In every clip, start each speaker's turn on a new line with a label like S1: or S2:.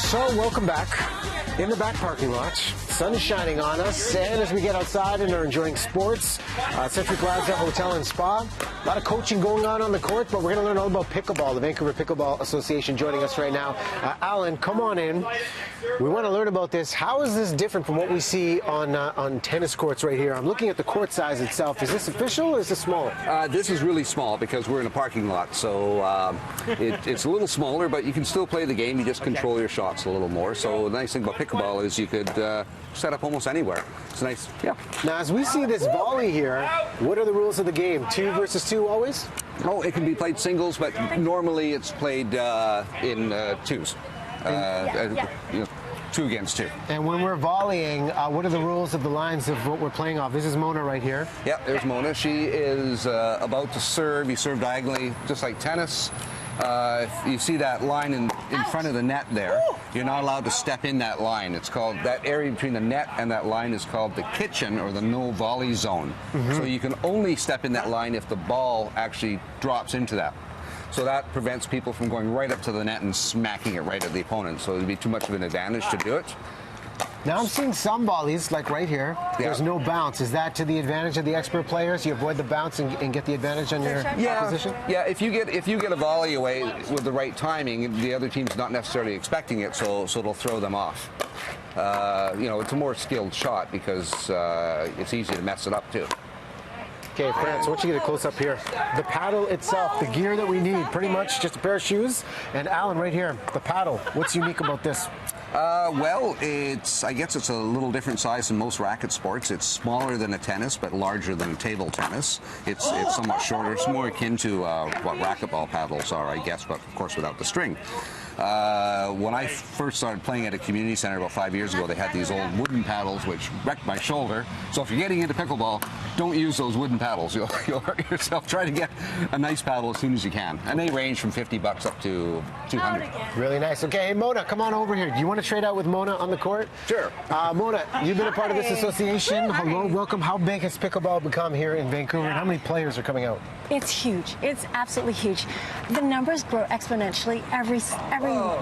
S1: So, welcome back in the back parking lot. Sun is shining on us, and as we get outside and are enjoying sports, Century Plaza Hotel and Spa. A lot of coaching going on the court, but we're going to learn all about pickleball. The Vancouver Pickleball Association joining us right now. Alan, come on in. We want to learn about this. How is this different from what we see on tennis courts right here? I'm looking at the court size itself. Is this official or is this smaller?
S2: This is really small because we're in a parking lot, so it's a little smaller, but you can still play the game. You just control your shots a little more. So the nice thing about pickleball is you could set up almost anywhere. It's nice, yeah.
S1: Now, as we see this volley here, what are the rules of the game? 2 versus 2 always?
S2: Oh, it can be played singles, but normally it's played in twos. You know, 2 against 2.
S1: And when we're volleying, what are the rules of the lines of what we're playing off? This is Mona right here.
S2: Yeah, there's Mona. She is about to serve. You serve diagonally, just like tennis. If you see that line in front of the net there, you're not allowed to step in that line. It's called, that area between the net and that line is called the kitchen, or the no volley zone. So you can only step in that line if the ball actually drops into that. So that prevents people from going right up to the net and smacking it right at the opponent. So it would be too much of an advantage to do it.
S1: Now I'm seeing some volleys, like right here, there's no bounce. Is that to the advantage of the expert players? You avoid the bounce and get the advantage on your opposition?
S2: Yeah, if you get a volley away with the right timing, the other team's not necessarily expecting it, so it'll throw them off. You know, it's a more skilled shot because it's easy to mess it up too.
S1: Okay, France, I want you to get a close-up here. The paddle itself, the gear that we need, pretty much just a pair of shoes. And Alan, right here, the paddle. What's unique about this?
S2: Well, I guess it's a little different size than most racket sports. It's smaller than a tennis, but larger than table tennis. It's somewhat shorter. It's more akin to what racquetball paddles are, I guess, but of course without the string. When I first started playing at a community center about 5 years ago, they had these old wooden paddles which wrecked my shoulder. So if you're getting into pickleball, don't use those wooden paddles. You'll hurt yourself. Try to get a nice paddle as soon as you can. And they range from $50 up to $200.
S1: Really nice. Okay, hey, Mona, come on over here. Do you want to trade out with Mona on the court?
S2: Sure.
S1: Mona, you've been a part of this association. Hello, welcome. How big has pickleball become here in Vancouver, and how many players are coming out?
S3: It's huge. It's absolutely huge. The numbers grow exponentially every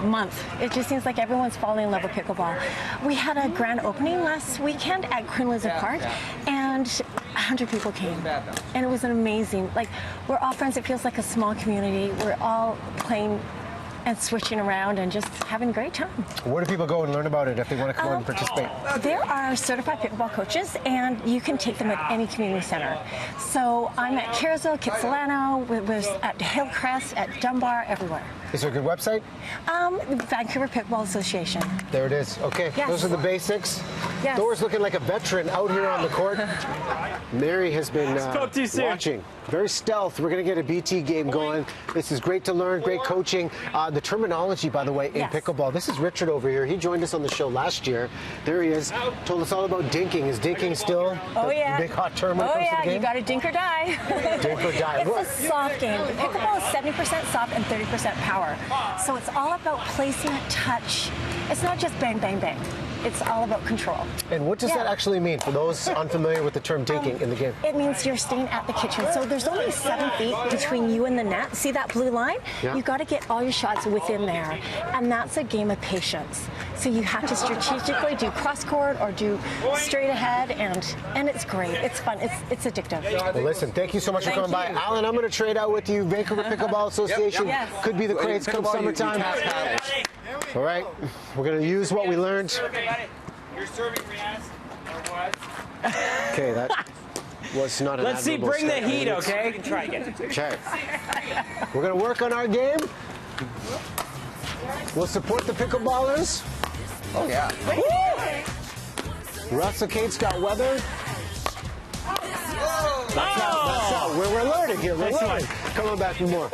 S3: month. It just seems like everyone's falling in love with pickleball. We had a grand opening last weekend at Queen Elizabeth Park, and 100 people came, and it was an amazing. Like, we're all friends. It feels like a small community. We're all playing and switching around and just having a great time.
S1: Where do people go and learn about it if they want to come out and participate?
S3: There are certified pickleball coaches, and you can take them at any community center. So I'm at Carrollsville, Kitsilano, we're at Hillcrest, at Dunbar, everywhere.
S1: Is there a good website?
S3: Vancouver Pickleball Association.
S1: There it is. Okay,
S3: yes.
S1: Those are the basics.
S3: Yes.
S1: Thor's looking like a veteran out here on the court. Mary has been watching. Very stealth. We're going to get a BT game going. This is great to learn, great coaching. The terminology, by the way, in pickleball. This is Richard over here. He joined us on the show last year. There he is. Told us all about dinking. Is dinking still the big hot term when it comes to the game?
S3: You got to dink or die.
S1: Dink or die.
S3: It's a soft game. Pickleball is 70% soft and 30% power. So it's all about placement, touch. It's not just bang, bang, bang. It's all about control.
S1: And what does that actually mean for those unfamiliar with the term dinking in the game?
S3: It means you're staying at the kitchen. So there's only 7 feet between you and the net. See that blue line? You've got to get all your shots within there. And that's a game of patience. So you have to strategically do cross-court or do straight ahead, and it's great. It's fun. It's addictive.
S1: Well, listen, thank you so much for coming by. Alan, I'm going to trade out with you. Vancouver Pickleball Association. Could be the crates come summertime. All right, we're going to use what we learned.
S4: You're serving Riaz, or what?
S1: Okay, that was not an
S4: Let's see, bring the heat, okay? We can try again.
S1: Okay. We're going to work on our game. We'll support the pickleballers.
S2: Oh, yeah.
S1: Russell Kate's got weather. That's out. We're learning here. We're learning. Come on back for more.